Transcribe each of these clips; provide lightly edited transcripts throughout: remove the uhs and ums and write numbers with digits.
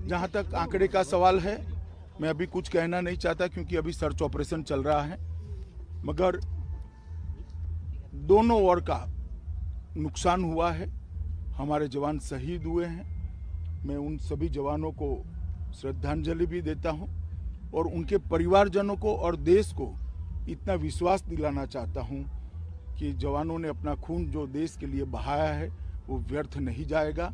जहां तक आंकड़े का सवाल है, मैं अभी कुछ कहना नहीं चाहता क्योंकि अभी सर्च ऑपरेशन चल रहा है, मगर दोनों ओर का नुकसान हुआ है। हमारे जवान शहीद हुए हैं। मैं उन सभी जवानों को श्रद्धांजलि भी देता हूं और उनके परिवारजनों को और देश को इतना विश्वास दिलाना चाहता हूं कि जवानों ने अपना खून जो देश के लिए बहाया है वो व्यर्थ नहीं जाएगा।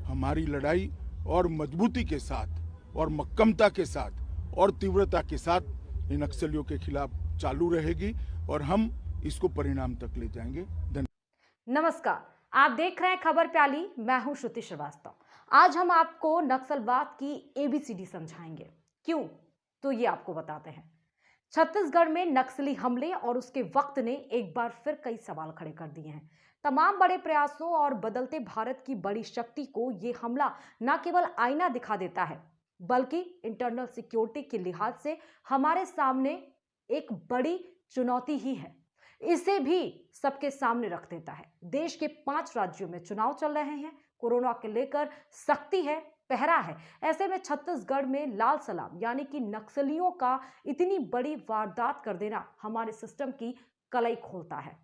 हमारी लड़ाई और मजबूती के साथ और मक्कमता के साथ और तीव्रता के साथ इन नक्सलियों के खिलाफ चालू रहेगी और हम इसको परिणाम तक ले जाएंगे। धन्यवाद। नमस्कार, आप देख रहे हैं खबर प्याली। मैं हूं श्रुति श्रीवास्तव। आज हम आपको नक्सलवाद की एबीसीडी समझाएंगे। क्यों? तो ये आपको बताते हैं। छत्तीसगढ़ में नक्सली हमले और उसके वक्त ने एक बार फिर कई सवाल खड़े कर दिए हैं। तमाम बड़े प्रयासों और बदलते भारत की बड़ी शक्ति को ये हमला न केवल आईना दिखा देता है, बल्कि इंटरनल सिक्योरिटी के लिहाज से हमारे सामने एक बड़ी चुनौती ही है। इसे भी सबके सामने रख देता है। देश के 5 राज्यों में चुनाव चल रहे हैं, कोरोना के लेकर सख्ती है, पहरा है। ऐसे में छत्तीसगढ़ में लाल सलाम यानी कि नक्सलियों का इतनी बड़ी वारदात कर देना हमारे सिस्टम की कलई खोलता है।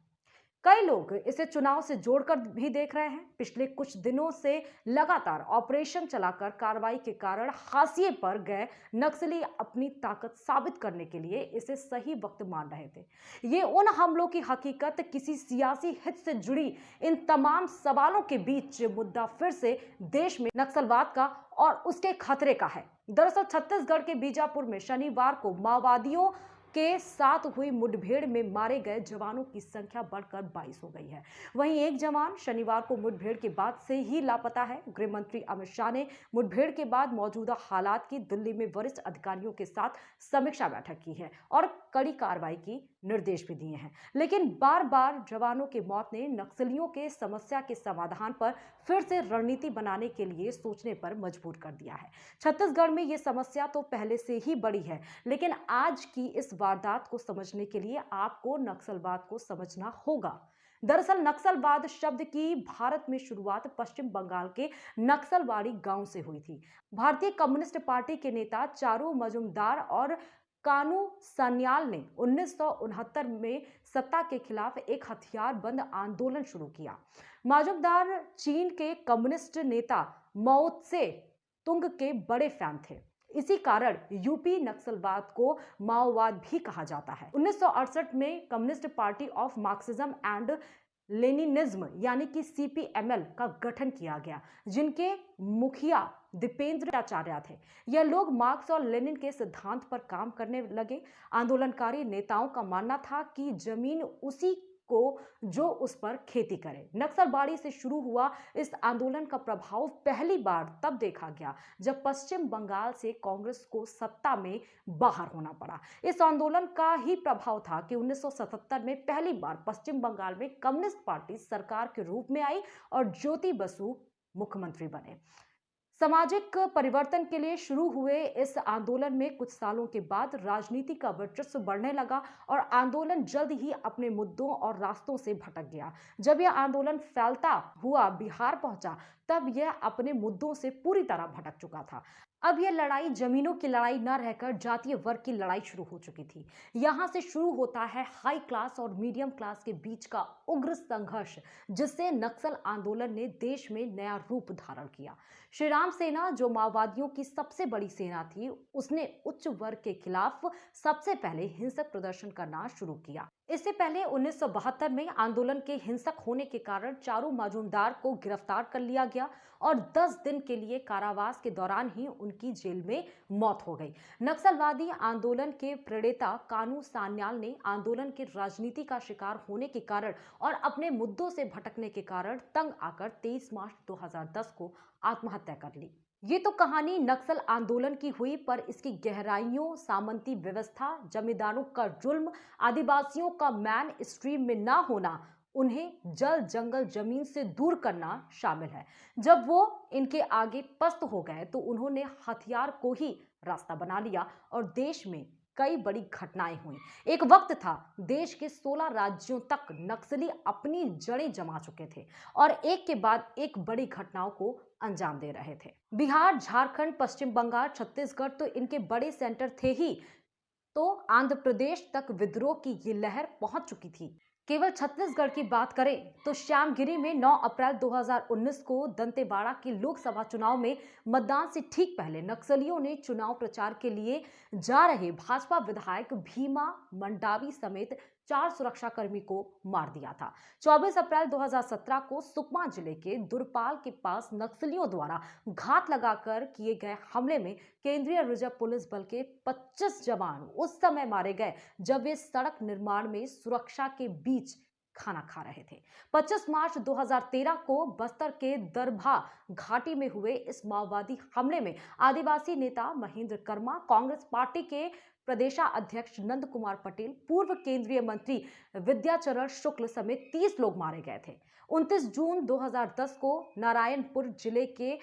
कई लोग इसे चुनाव से जोड़कर भी देख रहे हैं। पिछले कुछ दिनों से लगातार ऑपरेशन चलाकर कार्रवाई के कारण हाशिए पर गए नक्सली अपनी ताकत साबित करने के लिए इसे सही वक्त मान रहे थे। ये उन हमलों की हकीकत किसी सियासी हित से जुड़ी इन तमाम सवालों के बीच मुद्दा फिर से देश में नक्सलवाद का और उसके खतरे का है। दरअसल छत्तीसगढ़ के बीजापुर में शनिवार को माओवादियों के साथ हुई मुठभेड़ में मारे गए जवानों की संख्या बढ़कर 22 हो गई है। वहीं एक जवान शनिवार को मुठभेड़ के बाद से ही लापता है। गृह मंत्री अमित शाह ने मुठभेड़ के बाद मौजूदा हालात की दिल्ली में वरिष्ठ अधिकारियों के साथ समीक्षा बैठक की है और कड़ी कार्रवाई की निर्देश भी दिए हैं। लेकिन बार बार जवानों की मौत ने नक्सलियों के समस्या के समाधान पर फिर से रणनीति बनाने के लिए सोचने पर मजबूर कर दिया है। छत्तीसगढ़ में ये समस्या तो पहले से ही बड़ी है, लेकिन आज की इस वारदात को समझने के लिए आपको नक्सलवाद को समझना होगा। दरअसल नक्सलवाद शब्द की भारत में शुरुआत पश्चिम बंगाल के नक्सलवाड़ी गांव से हुई थी। भारतीय कम्युनिस्ट पार्टी के नेता चारू मजुमदार और कानू सान्याल ने 1969 में सत्ता के खिलाफ एक हथियार बंद आंदोलन शुरू किया। मजुमदार चीन के कम्युनिस्ट नेता माओ त्से तुंग के बड़े फैन थे। इसी कारण यूपी नक्सलवाद को माओवाद भी कहा जाता है। 1968 में Communist Party of Marxism and Leninism यानी कि सीपीएमएल का गठन किया गया, जिनके मुखिया दीपेंद्र आचार्य थे। यह लोग मार्क्स और लेनिन के सिद्धांत पर काम करने लगे। आंदोलनकारी नेताओं का मानना था कि जमीन उसी को जो उस पर खेती करे। नक्सलबाड़ी से शुरू हुआ इस आंदोलन का प्रभाव पहली बार तब देखा गया जब पश्चिम बंगाल से कांग्रेस को सत्ता में बाहर होना पड़ा। इस आंदोलन का ही प्रभाव था कि 1977 में पहली बार पश्चिम बंगाल में कम्युनिस्ट पार्टी सरकार के रूप में आई और ज्योति बसु मुख्यमंत्री बने। सामाजिक परिवर्तन के लिए शुरू हुए इस आंदोलन में कुछ सालों के बाद राजनीति का वर्चस्व बढ़ने लगा और आंदोलन जल्द ही अपने मुद्दों और रास्तों से भटक गया। जब यह आंदोलन फैलता हुआ बिहार पहुंचा, तब यह अपने मुद्दों से पूरी तरह भटक चुका था। अब यह लड़ाई जमीनों की लड़ाई न रहकर जातीय वर्ग की लड़ाई शुरू हो चुकी थी। यहां से शुरू होता है हाई क्लास और मीडियम क्लास के बीच का उग्र संघर्ष, जिससे नक्सल आंदोलन ने देश में नया रूप धारण किया। श्री राम सेना, जो माओवादियों की सबसे बड़ी सेना थी, उसने उच्च वर्ग के खिलाफ सबसे पहले हिंसक प्रदर्शन करना शुरू किया। इससे पहले 1972 में आंदोलन के हिंसक होने के कारण चारू मजुमदार को गिरफ्तार कर लिया गया और 10 दिन के लिए कारावास के दौरान ही उनकी जेल में मौत हो गई। नक्सलवादी आंदोलन के प्रणेता कानू सान्याल ने आंदोलन के राजनीति का शिकार होने के कारण और अपने मुद्दों से भटकने के कारण तंग आकर 23 मार्च 2010 को आत्महत्या कर ली। ये तो कहानी नक्सल आंदोलन की हुई, पर इसकी गहराइयों, सामंती व्यवस्था, जमींदारों का जुल्म, आदिवासियों का मैन स्ट्रीम में ना होना, उन्हें जल जंगल जमीन से दूर करना शामिल है। जब वो इनके आगे पस्त हो गए तो उन्होंने हथियार को ही रास्ता बना लिया और देश में कई बड़ी घटनाएं हुई। एक वक्त था देश के 16 राज्यों तक नक्सली अपनी जड़ें जमा चुके थे और एक के बाद एक बड़ी घटनाओं को अंजाम दे रहे थे। बिहार, झारखंड, पश्चिम बंगाल, छत्तीसगढ़ तो इनके बड़े सेंटर थे ही, तो आंध्र प्रदेश तक विद्रोह की ये लहर पहुंच चुकी थी। केवल छत्तीसगढ़ की बात करें तो श्यामगिरी में 9 अप्रैल 2019 को दंतेवाड़ा के लोकसभा चुनाव में मतदान से ठीक पहले नक्सलियों ने चुनाव प्रचार के लिए जा रहे भाजपा विधायक भीमा मंडावी समेत 4 सुरक्षाकर्मी को मार दिया था। 24 अप्रैल 2017 को सुकमा जिले के दुरपाल के पास नक्सलियों द्वारा घात लगाकर किए गए हमले में केंद्रीय रिजर्व पुलिस बल के 25 जवान उस समय मारे गए जब वे सड़क निर्माण में सुरक्षा के बीच खाना खा रहे थे। 25 मार्च 2013 को बस्तर के दरभा घाटी में हुए इस माओवादी हमले में आदिवासी नेता महेंद्र कर्मा, कांग्रेस पार्टी के प्रदेशाध्यक्ष नंद कुमार पटेल, पूर्व केंद्रीय मंत्री विद्याचरण शुक्ल समेत 30 लोग मारे गए थे। 29 जून 2010 को नारायणपुर जिले के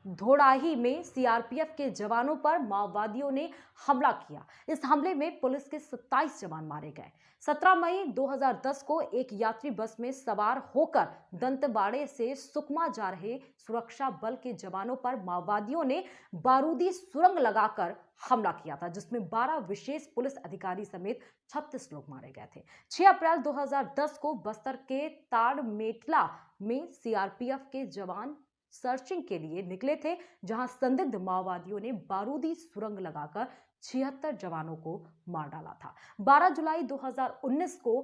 धोड़ाही में सीआरपीएफ के जवानों पर माओवादियों ने हमला किया। इस हमले में पुलिस के 27 जवान मारे गए। 17 मई 2010 को एक यात्री बस में सवार होकर दंतेवाड़े से सुकमा जा रहे सुरक्षा बल के जवानों पर माओवादियों ने बारूदी सुरंग लगाकर हमला किया था, जिसमें 12 विशेष पुलिस अधिकारी समेत 36 लोग मारे गए थे। 6 अप्रैल 2010 को बस्तर के ताड़मेटला में सीआरपीएफ के जवान सर्चिंग के लिए निकले थे, जहां संदिग्ध माओवादियों ने बारूदी सुरंग लगाकर 76 जवानों को मार डाला था। 12 जुलाई 2019 को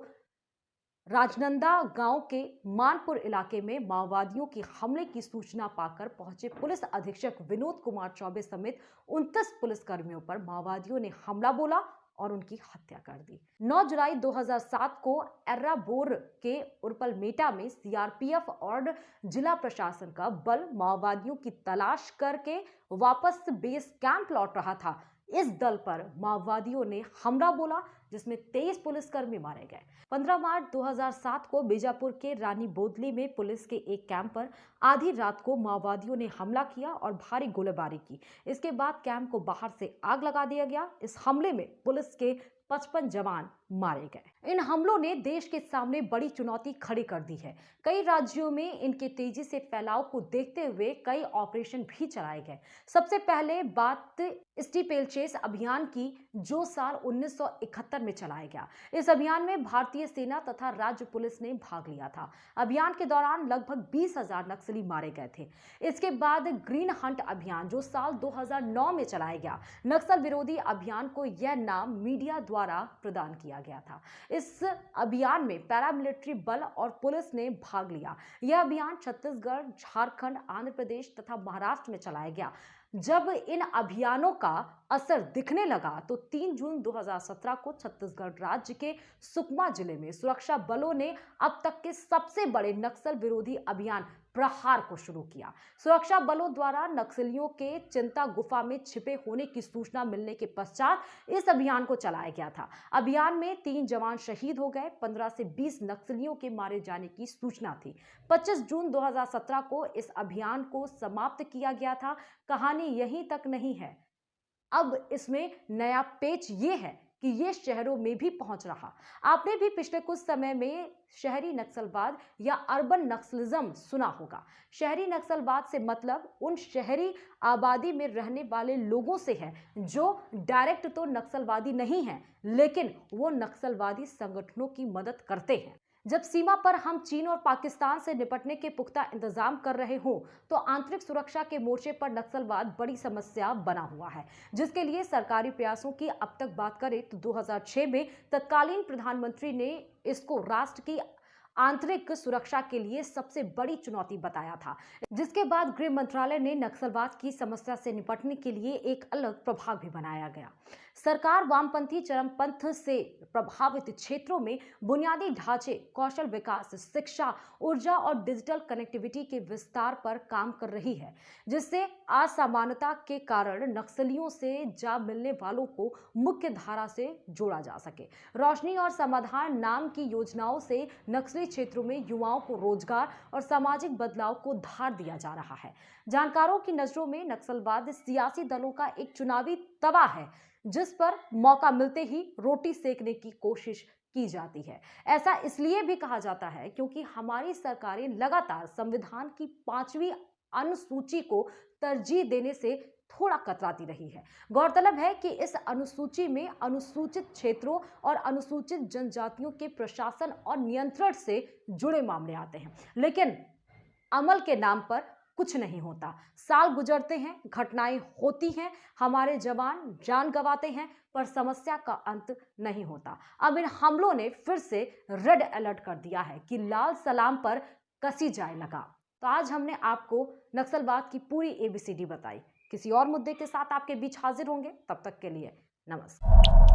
राजनंदा गांव के मानपुर इलाके में माओवादियों के हमले की सूचना पाकर पहुंचे पुलिस अधीक्षक विनोद कुमार चौबे समेत 29 पुलिसकर्मियों पर माओवादियों ने हमला बोला और उनकी हत्या कर दी। 9 जुलाई 2007 को एर्राबोर के उर्पलमेटा में सीआरपीएफ और जिला प्रशासन का बल माओवादियों की तलाश करके वापस बेस कैंप लौट रहा था। इस दल पर माओवादियों ने हमला बोला, जिसमें 23 पुलिसकर्मी मारे गए। 15 मार्च 2007 को बीजापुर के रानी बोदली में पुलिस के एक कैंप पर आधी रात को माओवादियों ने हमला किया और भारी गोलीबारी की। इसके बाद कैंप को बाहर से आग लगा दिया गया। इस हमले में पुलिस के 55 जवान मारे गए। इन हमलों ने देश के सामने बड़ी चुनौती खड़ी कर दी है। कई राज्यों में इनके तेजी से फैलाव को देखते हुए कई ऑपरेशन भी चलाए गए। सबसे पहले बात स्टीपेलचेस अभियान की, जो साल 1971 में चलाया गया। इस अभियान में भारतीय सेना तथा राज्य पुलिस ने भाग लिया था। अभियान के दौरान लगभग 20,000 नक्सली मारे गए थे। इसके बाद ग्रीन हंट अभियान, जो साल 2009 में चलाया गया। नक्सल विरोधी अभियान को यह नाम मीडिया द्वारा प्रदान किया गया था। इस अभियान में पैरामिलिट्री बल और पुलिस ने भाग लिया। यह अभियान छत्तीसगढ़, झारखंड, आंध्र प्रदेश तथा महाराष्ट्र में चलाया गया। जब इन अभियानों का असर दिखने लगा तो 3 जून 2017 को छत्तीसगढ़ राज्य के सुकमा जिले में सुरक्षा बलों ने अब तक के सबसे बड़े नक्सल विरोधी अभियान प्रहार को शुरू किया। सुरक्षा बलों द्वारा नक्सलियों के चिंता गुफा में छिपे होने की सूचना मिलने के पश्चात इस अभियान को चलाया गया था। अभियान में 3 जवान शहीद हो गए। 15 से 20 नक्सलियों के मारे जाने की सूचना थी। 25 जून 2017 को इस अभियान को समाप्त किया गया था। कहानी यहीं तक नहीं है, अब इसमें नया पेच ये है कि ये शहरों में भी पहुंच रहा। आपने भी पिछले कुछ समय में शहरी नक्सलवाद या अर्बन नक्सलिज्म सुना होगा। शहरी नक्सलवाद से मतलब उन शहरी आबादी में रहने वाले लोगों से है जो डायरेक्ट तो नक्सलवादी नहीं है, लेकिन वो नक्सलवादी संगठनों की मदद करते हैं। जब सीमा पर हम चीन और पाकिस्तान से निपटने के पुख्ता इंतजाम कर रहे हों, तो आंतरिक सुरक्षा के मोर्चे पर नक्सलवाद बड़ी समस्या बना हुआ है, जिसके लिए सरकारी प्रयासों की अब तक बात करें तो 2006 में तत्कालीन प्रधानमंत्री ने इसको राष्ट्र की आंतरिक सुरक्षा के लिए सबसे बड़ी चुनौती बताया था, जिसके बाद गृह मंत्रालय ने नक्सलवाद की समस्या से निपटने के लिए एक अलग प्रभाग भी बनाया गया। सरकार वामपंथी चरमपंथ से प्रभावित क्षेत्रों में बुनियादी ढांचे, कौशल विकास, शिक्षा, ऊर्जा और डिजिटल कनेक्टिविटी के विस्तार पर काम कर रही है, जिससे असमानता के कारण नक्सलियों से जा मिलने वालों को मुख्य धारा से जोड़ा जा सके। रोशनी और समाधान नाम की योजनाओं से नक्सली क्षेत्रों में युवाओं को रोजगार और सामाजिक बदलाव को धार दिया जा रहा है। जानकारों की नजरों में नक्सलवाद सियासी दलों का एक चुनावी तवा है, जिस पर मौका मिलते ही रोटी सेकने की कोशिश की जाती है। ऐसा इसलिए भी कहा जाता है क्योंकि हमारी सरकारें लगातार संविधान की 5वीं अनुसूची को तरजीह देने से थोड़ा कतराती रही है। गौरतलब है कि इस अनुसूची में अनुसूचित क्षेत्रों और अनुसूचित जनजातियों के प्रशासन और नियंत्रण से जुड़े मामले आते हैं, लेकिन अमल के नाम पर कुछ नहीं होता। साल गुजरते हैं, घटनाएं होती हैं, हमारे जवान जान गंवाते हैं, पर समस्या का अंत नहीं होता। अब इन हमलों ने फिर से रेड अलर्ट कर दिया है कि लाल सलाम पर कसी जाए लगाम। तो आज हमने आपको नक्सलवाद की पूरी ABCD बताई। किसी और मुद्दे के साथ आपके बीच हाजिर होंगे, तब तक के लिए नमस्कार।